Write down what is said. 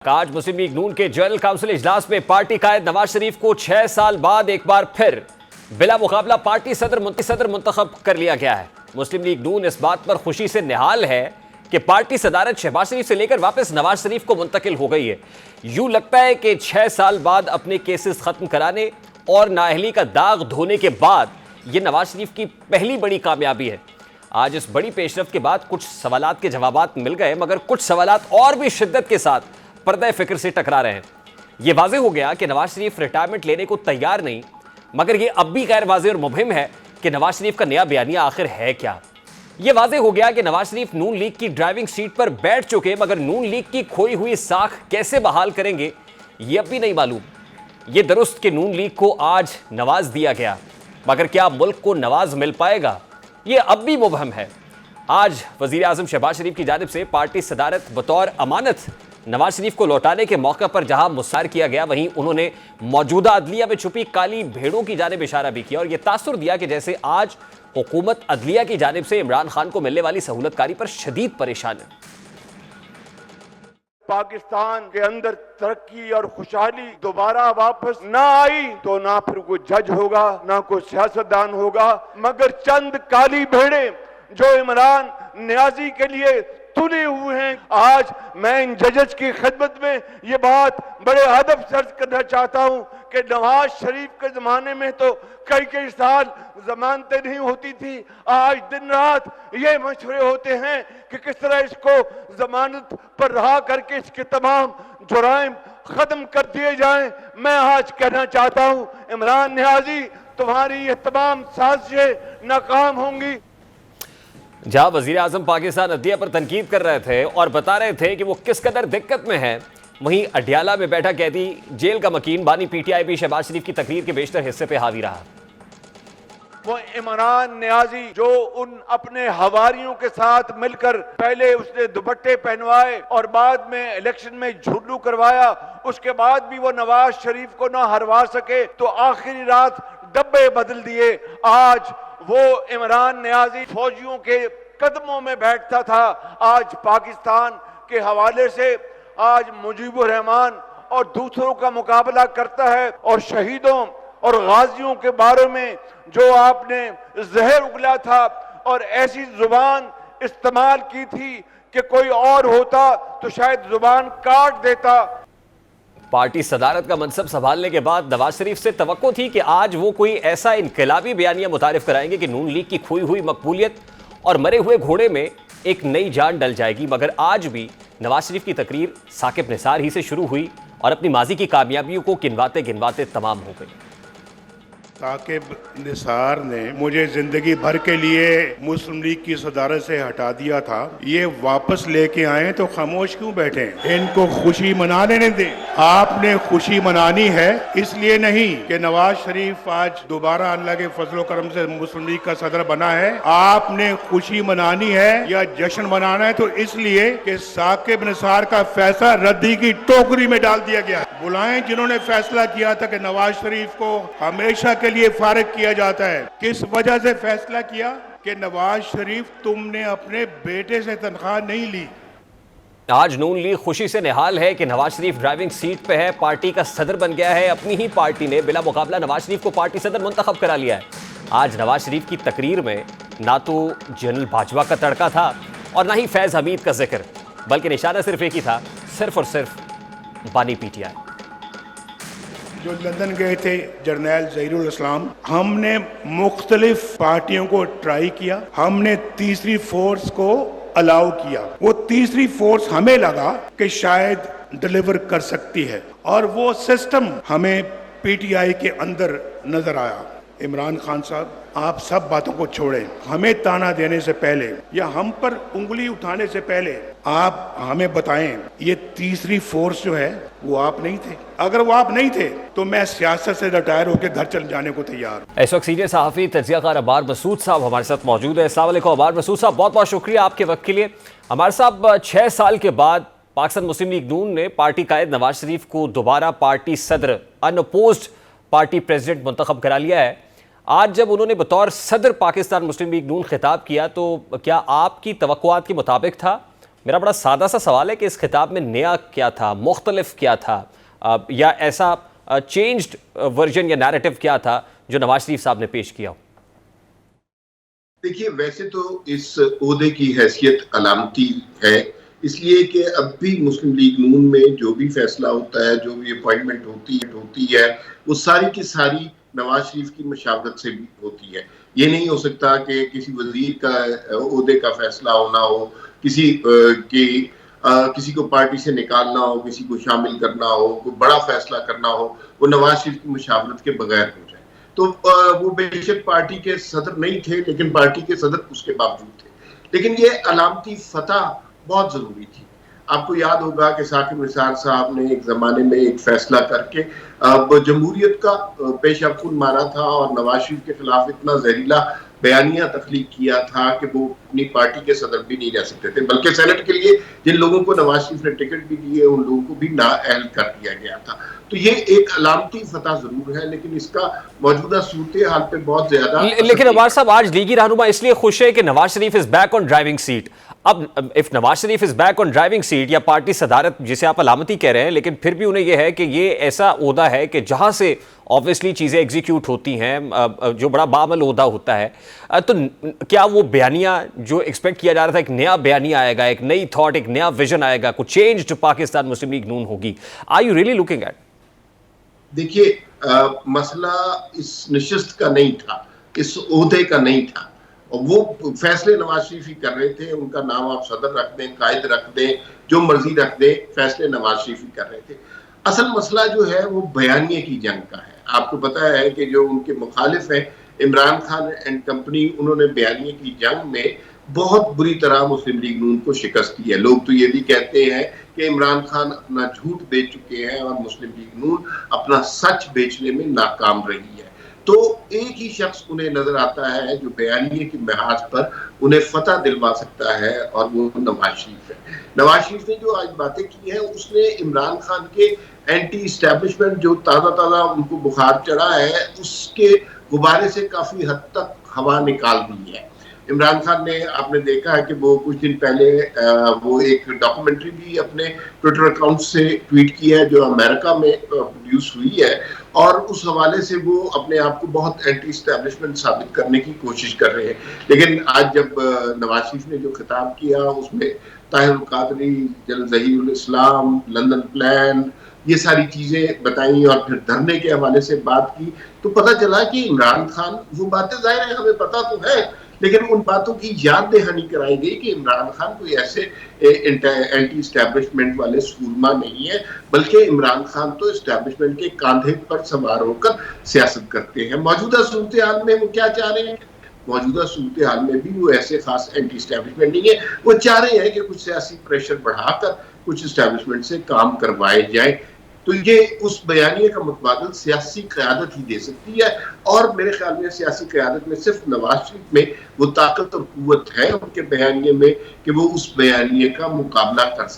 आज मुस्लिम लीग नून के general council इजलास में पार्टी कायद नवाज शरीफ को 6 साल बाद एक बार फिर बिला मुकाबला पार्टी सदर मुंतखब कर लिया गया है। मुस्लिम लीग नून इस बात पर खुशी से निहाल है कि पार्टी सदारत शहबाज शरीफ से लेकर वापस नवाज शरीफ को मुंतकिल हो गई है। यूं लगता है कि 6 साल बाद अपने केसेस खत्म कराने और नाअहली का दाग धोने के बाद यह नवाज शरीफ की पहली बड़ी कामयाबी है। आज इस बड़ी पेशरफ्त के बाद कुछ सवालात के जवाबात मिल गए, मगर कुछ सवालात और भी शिद्दत के साथ पर्दा फिक्र से टकरा रहे हैं। यह वाज़ेह हो गया कि नवाज शरीफ रिटायरमेंट लेने को तैयार नहीं, मगर यह अब भी गैर वाज़ेह और मुबहिम है कि नवाज शरीफ का नया बयानिया आखिर है क्या। यह वाज़ेह हो गया कि नवाज शरीफ नून लीग की ड्राइविंग सीट पर बैठ चुके, मगर नून लीग की खोई हुई साख कैसे बहाल करेंगे यह अब भी नहीं मालूम। यह दुरुस्त कि नून लीग को आज नवाज दिया गया, मगर क्या मुल्क को नवाज मिल पाएगा यह अब भी मुबहम है। आज वज़ीर आज़म शहबाज शरीफ की जानिब से पार्टी सदारत बतौर अमानत नवाज शरीफ को लौटाने के मौके पर जहां मुस्सार किया गया, वहीं उन्होंने मौजूदा अदलिया में छुपी काली भेड़ों की जानिब इशारा भी किया और यह तासुर दिया कि जैसे आज हुकूमत अदलिया की जानिब से इमरान खान को मिलने वाली सहूलतकारी पर शदीद परेशान है। पाकिस्तान के अंदर तरक्की और खुशहाली दोबारा वापस ना आई तो ना फिर कोई जज होगा, ना कोई सियासतदान होगा, मगर चंद काली भेड़ें जो इमरान नियाजी के लिए तुले हुए हैं। आज मैं इन जजेस की खिदमत में ये बात बड़े अदब से अर्ज करना चाहता हूं कि नवाज शरीफ के जमाने में तो कई कई साल जमानतें नहीं होती थी। आज दिन रात ये मशवरे होते हैं कि किस तरह इसको जमानत पर रहा करके इसके तमाम जुराइम खत्म कर दिए जाएं। मैं आज कहना चाहता हूं इमरान नियाजी, तुम्हारी ये तमाम साजिशें नाकाम होंगी। जहां वजीर आजम पाकिस्तान अदलिया पर तनकीद कर रहे थे और बता रहे थे कि वो किस कदर दिक्कत में है, वहीं अडियाला में बैठा कैदी जेल का मकीन बानी पीटीआई भी शहबाज शरीफ की तकरीर के बेशतर हिस्से पे हावी रहा। वो इमरान नियाजी जो उन अपने हवारियों के साथ मिलकर पहले उसने दुपट्टे पहनवाए और बाद में इलेक्शन में झुल्लू करवाया, उसके बाद भी वो नवाज शरीफ को ना हरवा सके तो आखिरी रात डब्बे बदल दिए। आज वो इमरान नियाजी फौजियों के कदमों में बैठता था। आज पाकिस्तान के हवाले से आज मुजीबुर रहमान और दूसरों का मुकाबला करता है और शहीदों और गाजियों के बारे में जो आपने जहर उगला था और ऐसी जुबान इस्तेमाल की थी कि कोई और होता तो शायद जुबान काट देता। पार्टी सदारत का मनसब संभालने के बाद नवाज शरीफ से तवक्को थी कि आज वो कोई ऐसा इनकलाबी बयानिया मुतारिफ कराएंगे कि नून लीग की खोई हुई मकबूलियत और मरे हुए घोड़े में एक नई जान डल जाएगी, मगर आज भी नवाज शरीफ की तकरीर साकिब निसार ही से शुरू हुई और अपनी माजी की कामयाबियों को गिनवाते गिनवाते तमाम हो गई। साकिब निसार ने मुझे जिंदगी भर के लिए मुस्लिम लीग की सदारत से हटा दिया था, ये वापस लेके आए तो खामोश क्यों बैठे? इनको खुशी मना लेने दें। आपने खुशी मनानी है इसलिए नहीं कि नवाज शरीफ आज दोबारा अल्लाह के फजलो करम से मुस्लिम लीग का सदर बना है। आपने खुशी मनानी है या जश्न मनाना है तो इसलिए कि साकिब निसार का फैसला रद्दी की टोकरी में डाल दिया गया। बुलाएं जिन्होंने फैसला किया था कि नवाज शरीफ को हमेशा के लिए फारिग किया जाता है। किस वजह से फैसला किया कि नवाज शरीफ तुमने अपने बेटे से तनख्वाह नहीं ली। आज नून लीग खुशी से निहाल है कि नवाज शरीफ ड्राइविंग सीट पे है, पार्टी का सदर बन गया है। अपनी ही पार्टी ने बिला मुकाबला नवाज शरीफ को पार्टी सदर मुंतखब करा लिया है। आज नवाज शरीफ की तकरीर में ना तो जनरल बाजवा का तड़का था और ना ही फैज हमीद का जिक्र, बल्कि निशाना सिर्फ एक ही था, सिर्फ और सिर्फ बानी पीटीआई। जो लंदन गए थे जर्नैल ज़हीरुल इस्लाम, हमने मुख्तलिफ पार्टियों को ट्राई किया, हमने तीसरी फोर्स को अलाउ किया। वो तीसरी फोर्स हमें लगा कि शायद डिलीवर कर सकती है और वो सिस्टम हमें पीटीआई के अंदर नजर आया। इमरान खान साहब, आप सब बातों को छोड़ें। हमें ताना देने से पहले या हम पर उंगली उठाने से पहले आप हमें बताएं ये तीसरी फोर्स जो है वो आप नहीं थे। अगर वो आप नहीं थे तो मैं सियासत से रिटायर होकर घर चले जाने को तैयार। इस वक्त सीनियर सहाफ़ी तज्ज़ियाकार अबार मसूद साहब हमारे साथ मौजूद है। अस्सलाम वालेकुम अबार मसूद साहब, बहुत बहुत शुक्रिया आपके वक्त के लिए। हमारे साहब, 6 साल के बाद पाकिस्तान मुस्लिम लीग नून ने पार्टी कायद नवाज शरीफ को दोबारा पार्टी सदर अनअपोज्ड पार्टी प्रेसिडेंट मुंतखब करा लिया है। आज जब उन्होंने बतौर सदर पाकिस्तान मुस्लिम लीग नून खिताब किया तो क्या आपकी तवक्कुआत के मुताबिक था मेरा बड़ा सादा सा सवाल है कि इस खिताब में नया क्या था, मुख्तलिफ क्या था, या ऐसा चेंज्ड वर्जन या नैरेटिव क्या था जो नवाज शरीफ साहब ने पेश किया? देखिए, वैसे तो इस ओहदे की हैसियत अलामती है, इसलिए कि अब भी मुस्लिम लीग नून में जो भी फैसला होता है, जो भी अपॉइंटमेंट होती है, वो सारी की सारी नवाज शरीफ की मशावरत से भी होती है। ये नहीं हो सकता कि किसी वजीर का ओहदे का फैसला होना हो, किसी को पार्टी से निकालना हो, किसी को शामिल करना हो, कोई बड़ा फैसला करना हो, वो नवाज शरीफ की मशावरत के बगैर हो जाए। तो वो बेशक पार्टी के सदर नहीं थे, लेकिन पार्टी के सदर उसके बावजूद थे। लेकिन ये अलामती फतह बहुत जरूरी थी। आपको याद होगा कि साकिब निसार साहब ने एक जमाने में एक फैसला करके जमहूरियत का पेशा खून मारा था और नवाज शरीफ के खिलाफ इतना जहरीला बयानिया तख्लीक किया था कि वो अपनी पार्टी के सदर भी नहीं रह सकते थे, बल्कि सेनेट के लिए जिन लोगों को नवाज शरीफ ने टिकट भी दिए उन लोगों को भी नाअहल कर दिया गया था। तो ये एक अलामती फतह जरूर है, लेकिन इसका मौजूदा सूरत हाल पे बहुत ज्यादा। लेकिन अवार साहब, आज लीगी रहनुमा इसलिए खुश है कि Nawaz Sharif is back on driving seat. अब if Nawaz Sharif is back on driving seat या पार्टी सदारत जिसे आप अलामती कह रहे हैं, लेकिन फिर भी उन्हें यह है कि ये ऐसा ओहदा है कि जहां से ऑब्वियसली चीज़ें एग्जीक्यूट होती हैं, जो बड़ा बामल ओहदा होता है, तो क्या वो बयानिया जो एक्सपेक्ट किया जा रहा था, एक नया बयानिया आएगा, एक नई थॉट, एक नया विजन आएगा, कुछ चेंज पाकिस्तान मुस्लिम लीग नून होगी? Are you really looking at? देखिए, मसला इस नशिस्त का नहीं था, इस ओहदे का नहीं था, और वो फैसले नवाज शरीफ ही कर रहे थे। उनका नाम आप सदर रख दें, कायद रख दें, जो मर्जी रख दें, फैसले नवाज शरीफ ही कर रहे थे। असल मसला जो है वो बयानिए की जंग का है। आपको पता है कि जो उनके मुखालिफ हैं इमरान खान एंड कंपनी, उन्होंने बयानिए की जंग में बहुत बुरी तरह मुस्लिम लीग नून को शिकस्त दी है। लोग तो ये भी कहते हैं कि इमरान खान अपना झूठ बेच चुके हैं और मुस्लिम लीग नून अपना सच बेचने में नाकाम रही है। तो एक ही शख्स उन्हें नजर आता है जो बयानिए की महाज पर उन्हें फतह दिलवा सकता है, और वो नवाज शरीफ है। नवाज शरीफ ने जो आज बातें की हैं, उसने इमरान खान के एंटी इस्टेब्लिशमेंट जो ताज़ा उनको बुखार चढ़ा है, उसके गुब्बारे से काफी हद तक हवा निकाल दी है। इमरान खान ने, आपने देखा है कि वो कुछ दिन पहले वो एक डॉक्यूमेंट्री भी अपने ट्विटर अकाउंट से ट्वीट की है जो अमेरिका में प्रोड्यूस हुई है, और उस हवाले से वो अपने आप को बहुत एंटी इस्टेब्लिशमेंट साबित करने की कोशिश कर रहे हैं। लेकिन आज जब नवाज शरीफ ने जो खिताब किया उसमें ताहिर कादरी, जहीरुल इस्लाम, लंदन प्लान, ये सारी चीजें बताई और फिर धरने के हवाले से बात की, तो पता चला कि इमरान खान, वो बातें जाहिर है हमें पता तो है, लेकिन उन बातों की याद दहानी कराई गई कि इमरान खान कोई ऐसे एंटी इस्टेब्लिशमेंट वाले सूरमा नहीं है, बल्कि इमरान खान तो इस्टेब्लिशमेंट के कांधे पर सवार होकर सियासत करते हैं। मौजूदा सूरत हाल में वो क्या चाह रहे हैं? मौजूदा सूरत हाल में भी वो ऐसे खास एंटी इस्टेब्लिशमेंट नहीं है। वो चाह रहे हैं कि कुछ सियासी प्रेशर बढ़ाकर कुछ इस्टेब्लिशमेंट से काम करवाए जाए। तो ये उस बयानिए का मुतबादल सियासी क़यादत ही दे सकती है, और मेरे ख्याल में सियासी क़यादत में सिर्फ नवाज शरीफ में वो ताकत और कुव्वत है उनके बयानिए में कि वो उस बयानिए का मुकाबला कर सकते हैं।